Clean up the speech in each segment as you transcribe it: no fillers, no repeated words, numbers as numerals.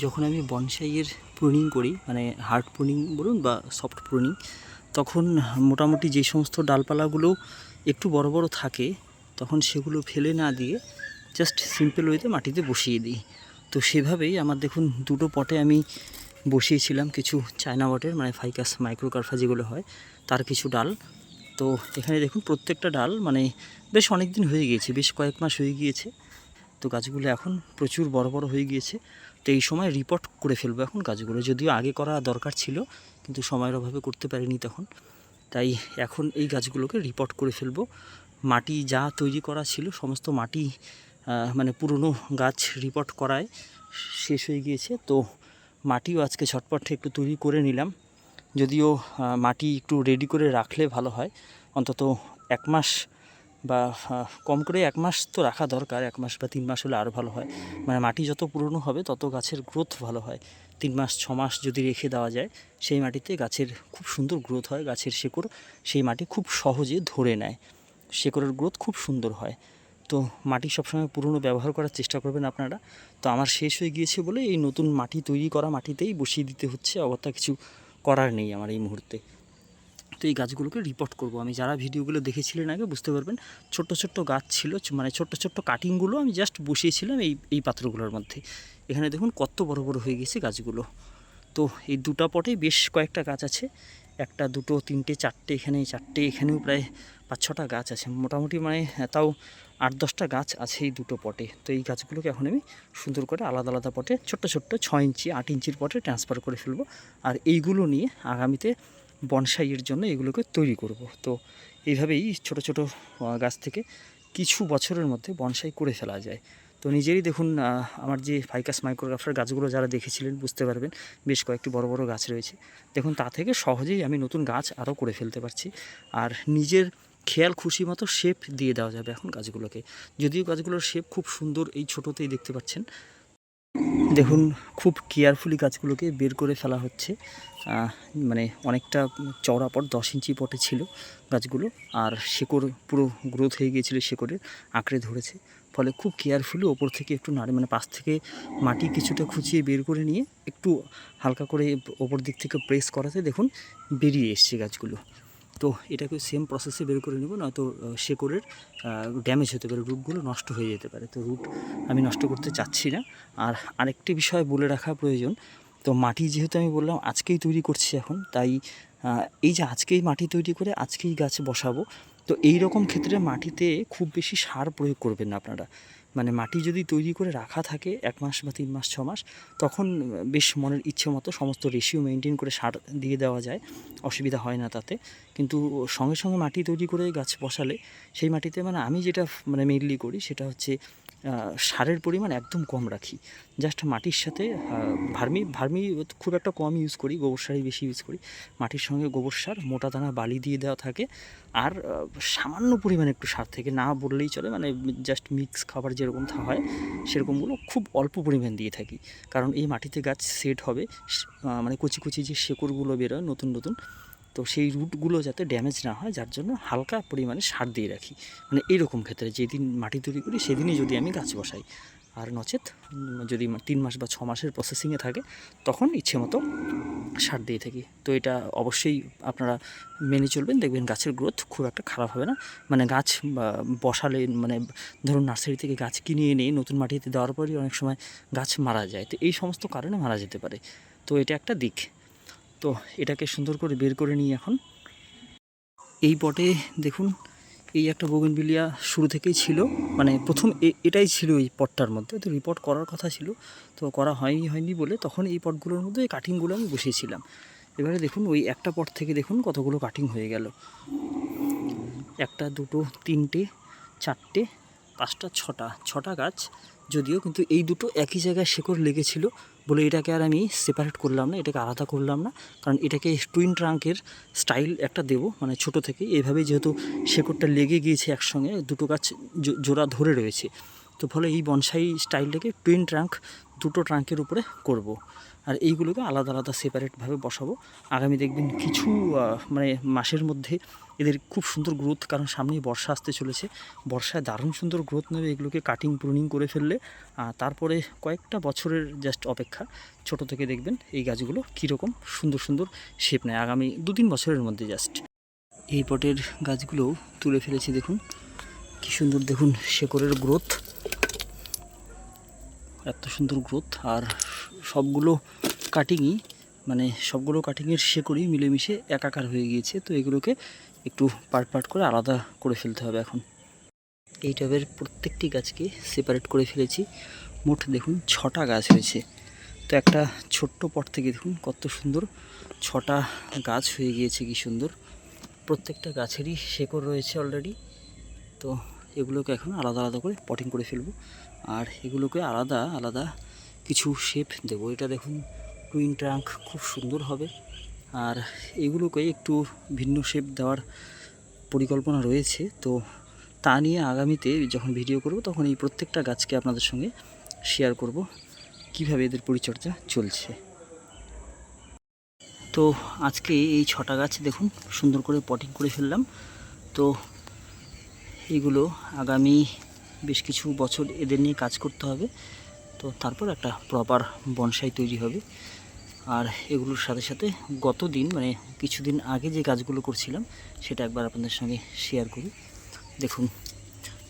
যখন আমি বনসাইয়ের প্রুনিং করি, মানে হার্ড প্রুনিং বলুন বা সফট প্রুনিং, তখন মোটামুটি যে সমস্ত ডালপালাগুলো একটু বড় বড় থাকে তখন সেগুলো ফেলে না দিয়ে জাস্ট সিম্পল ওয়েতে মাটিতে বসিয়ে দিই। তো সেভাবেই আমার দেখুন দুটো পটে আমি বসিয়েছিলাম কিছু চায়না বটের, মানে ফাইকাস মাইক্রোকারফা যেগুলো হয় তার কিছু ডাল। তো এখানে দেখুন প্রত্যেকটা ডাল মানে বেশ অনেক দিন হয়ে গিয়েছে, বেশ কয়েক মাস হয়ে গিয়েছে। তো গাছগুলো এখন প্রচুর বড় বড় হয়ে গিয়েছে। তো এই সময় রিপোর্ট করে ফেলবো এখন গাছগুলো, যদিও আগে করা দরকার ছিল কিন্তু সময়ের অভাবে করতে পারিনি তখন। তাই এখন এই গাছগুলোকে রিপোর্ট করে ফেলবো। মাটি যা তৈরি করা ছিল সমস্ত মাটি মানে পুরনো গাছ রিপোর্ট করায় শেষ হয়ে গিয়েছে। তো মাটিও আজকে ঝটপট একটু তৈরি করে নিলাম, যদিও মাটি একটু রেডি করে রাখলে ভালো হয়। অন্তত 1 মাস বা কম করে 1 মাস তো রাখা দরকার, 1 মাস বা 3 মাস হলে আরও ভালো হয়। মানে মাটি যত পুরনো হবে তত গাছের গ্রোথ ভালো হয়। 3 মাস 6 মাস যদি রেখে দেওয়া যায় সেই মাটিতে গাছের খুব সুন্দর গ্রোথ হয়, গাছের শেকড় সেই মাটি খুব সহজে ধরে নেয়, শেকড়ের গ্রোথ খুব সুন্দর হয়। তো মাটি সবসময় পুরনো ব্যবহার করার চেষ্টা করবেন আপনারা। তো আমার শেষ হয়ে গিয়েছে বলে এই নতুন মাটি তৈরি করা মাটিতেই বসিয়ে দিতে হচ্ছে, অগত্যা কিছু করার নেই আমার এই মুহূর্তে। তো এই গাছগুলোকে রিপোর্ট করব আমি। যারা ভিডিওগুলো দেখেছিলেন আগে বুঝতে পারবেন, ছোট্ট ছোট্ট গাছ ছিল, মানে ছোট্ট ছোট্ট কাটিংগুলো আমি জাস্ট বসিয়েছিলাম এই পাত্রগুলোর মধ্যে। এখানে দেখুন কত বড় বড় হয়ে গেছে গাছগুলো। তো এই দুটো পটে বেশ কয়েকটা গাছ আছে, একটা দুটো তিনটে চারটে, এখানে চারটে, এখানেও প্রায় 5-6টা গাছ আছে মোটামুটি, মানে তাও 8-10টা গাছ আছে এই দুটো পটে। তো এই গাছগুলোকে এখন আমি সুন্দর করে আলাদা আলাদা পটে ছোট্ট ছোট্ট 6 ইঞ্চি 8 ইঞ্চির পটে ট্রান্সফার করে ফেলবো। আর এইগুলো নিয়ে আগামীতে বনসাইয়ের জন্য এগুলোকে তৈরি করব। তো এইভাবেই ছোট ছোট গাছ থেকে কিছু বছরের মধ্যে বনসাই করে ফেলা যায়। তো নিজেরই দেখুন আমার যে ফাইকাস মাইক্রোগ্রাফার গাছগুলো যারা দেখেছিলেন বুঝতে পারবেন বেশ কয়েকটি বড় বড় গাছ রয়েছে। দেখুন তা থেকে সহজেই আমি নতুন গাছ আরও করে ফেলতে পারছি। আর নিজের খেয়াল খুশি মতো শেপ দিয়ে দেওয়া যাবে এখন গাছগুলোকে। যদিও গাছগুলোর শেপ খুব সুন্দর, এই ছোটোতেই দেখতে পাচ্ছেন। দেখুন খুব কেয়ারফুলি গাছগুলোকে বের করে ফেলা হচ্ছে। মানে অনেকটা চওড়া পট, 10 ইঞ্চি পটে ছিল গাছগুলো, আর শেকড় পুরো গ্রোথ হয়ে গিয়েছিল, শেকড়ের আঁকড়ে ধরেছে। ফলে খুব কেয়ারফুলি ওপর থেকে একটু নাড়ে, মানে পাশ থেকে মাটি কিছুটা খুঁচিয়ে বের করে নিয়ে একটু হালকা করে ওপর দিক থেকে প্রেস করাতে দেখুন বেরিয়ে এসছে গাছগুলো। তো এটাকে সেম প্রসেসে বের করে নেব, নয়তো শেকড়ের ড্যামেজ হতে পারে, রুটগুলো নষ্ট হয়ে যেতে পারে। তো রুট আমি নষ্ট করতে চাচ্ছি না। আর আরেকটি বিষয় বলে রাখা প্রয়োজন, তো মাটি যেহেতু আমি বললাম আজকেই তৈরি করছি এখন, তাই এই যে আজকেই মাটি তৈরি করে আজকেই গাছ বসাবো, তো এই রকম ক্ষেত্রে মাটিতে খুব বেশি সার প্রয়োগ করবেন না আপনারা। মানে মাটি যদি তৈরি করে রাখা থাকে 1 মাস বা 3 মাস 6 মাস, তখন বেশ মনের ইচ্ছে মতো সমস্ত রেশিও মেনটেন করে সার দিয়ে দেওয়া যায়, অসুবিধা হয় না তাতে। কিন্তু সঙ্গে সঙ্গে মাটি তৈরি করে গাছ বসালে সেই মাটিতে, মানে আমি যেটা মানে মেইনলি করি সেটা হচ্ছে সারের পরিমাণ একদম কম রাখি। জাস্ট মাটির সাথে ভার্মি খুব একটা কম ইউজ করি, গোবর সারই বেশি ইউজ করি। মাটির সঙ্গে গোবর সার, মোটা দানা বালি দিয়ে দেওয়া থাকে। আর সামান্য পরিমাণে একটু সার থেকে, না বললেই চলে, মানে জাস্ট মিক্স খাবার যেরকম হয় সেরকমগুলো খুব অল্প পরিমাণ দিয়ে থাকি। কারণ এই মাটিতে গাছ সেট হবে, মানে কচি কচি যে শেকড়গুলো বেরোয় নতুন নতুন, তো সেই রুটগুলো যাতে ড্যামেজ না হয়, যার জন্য হালকা পরিমাণে সার দিয়ে রাখি। মানে এইরকম ক্ষেত্রে যেদিন মাটি তৈরি করি সেদিনই যদি আমি গাছ বসাই, আর নচেত যদি 3 মাস বা 6 মাসের প্রসেসিংয়ে থাকে তখন ইচ্ছে মতো সার দিয়ে থাকি। তো এটা অবশ্যই আপনারা মেনে চলবেন, দেখবেন গাছের গ্রোথ খুব একটা খারাপ হবে না। মানে গাছ বসালে, মানে ধরুন নার্সারি থেকে গাছ কিনে এনে নতুন মাটিতে দেওয়ার পরই অনেক সময় গাছ মারা যায়, তো এই সমস্ত কারণে মারা যেতে পারে। তো এটা একটা দিক। তো এটাকে সুন্দর করে বের করে নিই এখন। এই পটে দেখুন এই একটা বোগেনভিলিয়া শুরু থেকেই ছিল, মানে প্রথম এটাই ছিল এই পটটার মধ্যে। তো রিপোর্ট করার কথা ছিল, তো করা হয়নি বলে তখন এই পটগুলোর মধ্যে এই কাটিংগুলো আমি বসিয়েছিলাম। এবারে দেখুন ওই একটা পট থেকে দেখুন কতগুলো কাটিং হয়ে গেল। 1 2 3 4 5 6টা গাছ যদিও, কিন্তু এই দুটো একই জায়গায় শেকড় লেগেছিল বলে এটাকে আর আমি সেপারেট করলাম না, এটাকে আলাদা করলাম না। কারণ এটাকে টুইন ট্রাঙ্কের স্টাইল একটা দেবো, মানে ছোটো থেকে এইভাবেই যেহেতু শেকড়টা লেগে গিয়েছে একসঙ্গে, দুটো গাছ জোড়া ধরে রয়েছে, তো ফলে এই বনসাই স্টাইলটাকে টুইন ট্রাঙ্ক দুটো ট্রাঙ্কের উপরে করব। আর এইগুলোকে আলাদা আলাদা সেপারেটভাবে বসাবো। আগামী দেখবেন কিছু মানে মাসের মধ্যে এদের খুব সুন্দর গ্রোথ, কারণ সামনেই বর্ষা আসতে চলেছে। বর্ষায় দারুণ সুন্দর গ্রোথ নেবে এগুলোকে কাটিং প্রুনিং করে ফেললে। তারপরে কয়েকটা বছরের জাস্ট অপেক্ষা, ছোট থেকে দেখবেন এই গাছগুলো কীরকম সুন্দর সুন্দর শেপ নেয় আগামী 2-3 বছরের মধ্যে। জাস্ট এই পটের গাছগুলোও তুলে ফেলেছি, দেখুন কী সুন্দর, দেখুন শেকড়ের গ্রোথ, এত সুন্দর গ্রোথ। আর সবগুলো কাটিংই মানে সবগুলো কাটিংয়ের শেকড়ই মিলেমিশে একাকার হয়ে গিয়েছে। তো এগুলোকে একটু পার্ট পার্ট করে আলাদা করে ফেলতে হবে এখন। এই টবের প্রত্যেকটি গাছকে সেপারেট করে ফেলেছি। মোট দেখুন 6টা গাছ হয়েছে। তো একটা ছোট্ট পট থেকে দেখুন কত সুন্দর 6টা গাছ হয়ে গিয়েছে, কি সুন্দর। প্রত্যেকটা গাছেরই শেকড় রয়েছে অলরেডি। তো এগুলোকে এখন আলাদা আলাদা করে পটিং করে ফেলবো। আর এগুলোকে আলাদা আলাদা কিছু শেপ দেবো। এটা দেখুন টুইন ট্রাঙ্ক, খুব সুন্দর হবে। আর এগুলোকে একটু ভিন্ন শেপ দেওয়ার পরিকল্পনা রয়েছে। তো তা নিয়ে আগামীতে যখন ভিডিও করব তখন এই প্রত্যেকটা গাছকে আপনাদের সঙ্গে শেয়ার করব কিভাবে এদের পরিচর্যা চলছে। তো আজকে এই 6টা গাছ দেখুন সুন্দর করে পটিং করে ফেললাম। তো এগুলো আগামী বেশ কিছু বছর এদের নিয়ে কাজ করতে হবে। তো তারপর একটা প্রপার বনসাই তৈরি হবে। আর এগুলোর সাথে সাথে গত দিন মানে কিছুদিন আগে যে গাছগুলো করছিলাম সেটা একবার আপনাদের সঙ্গে শেয়ার করি। দেখুন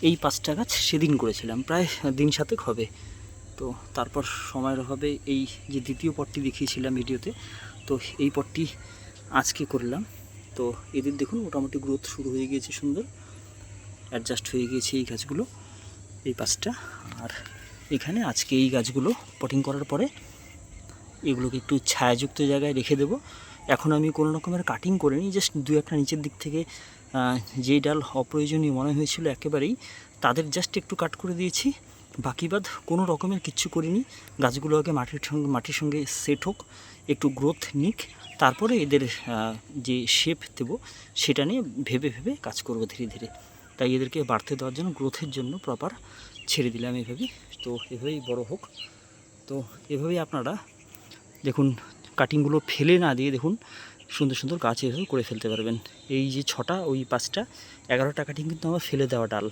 এই 5টা গাছ সেদিন করেছিলাম, প্রায় দিন 7 হবে। তো তারপর সময়ের অভাবে এই যে দ্বিতীয় পটটি দেখিয়েছিলাম ভিডিওতে, তো এই পটটি আজকে করলাম। তো এদের দেখুন মোটামুটি গ্রোথ শুরু হয়ে গিয়েছে, সুন্দর অ্যাডজাস্ট হয়ে গিয়েছে এই গাছগুলো, এই 5টা। আর এখানে আজকে এই গাছগুলো পটিং করার পরে এগুলোকে একটু ছায়াযুক্ত জায়গায় রেখে দেবো। এখন আমি কোনো রকমের কাটিং করিনি, জাস্ট 2-1টা নিচের দিক থেকে যেই ডাল অপ্রয়োজনীয় মনে হয়েছিল একেবারেই তাদের জাস্ট একটু কাট করে দিয়েছি। বাকি বাদ কোনো রকমের কিচ্ছু করিনি। গাছগুলো আগে মাটির সঙ্গে সেট হোক, একটু গ্রোথ নিক, তারপরে এদের যে শেপ দেবো সেটা নিয়ে ভেবে ভেবে কাজ করব ধীরে ধীরে। তাই এদেরকে বাড়তে দেওয়ার জন্য, গ্রোথের জন্য প্রপার ছেড়ে দিলাম এভাবেই। তো এভাবেই বড় হোক। তো এভাবেই আপনারা দেখুন কাটিংগুলো ফেলে না দিয়ে দেখুন সুন্দর সুন্দর গাছ এভাবে করে ফেলতে পারবেন। এই যে 6টা, ওই 5টা, 11টা কাটিং কিন্তু আমার ফেলে দেওয়া ডাল,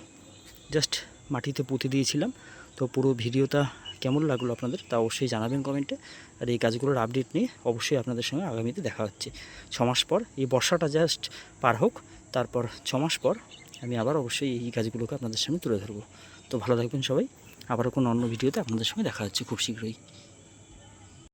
জাস্ট মাটিতে পুঁতে দিয়েছিলাম। তো পুরো ভিডিওটা কেমন লাগলো আপনাদের তা অবশ্যই জানাবেন কমেন্টে। আর এই গাছগুলোর আপডেট নিয়ে অবশ্যই আপনাদের সঙ্গে আগামীতে দেখা হচ্ছে 6 মাস পর। এই বর্ষাটা জাস্ট পার হোক, তারপর 6 মাস পর আমি আবার অবশ্যই এই গাছগুলোকে আপনাদের সামনে তুলে ধরবো। তো ভালো থাকবেন সবাই, আবারও কোনো অন্য ভিডিওতে আপনাদের সঙ্গে দেখা হচ্ছে খুব শীঘ্রই।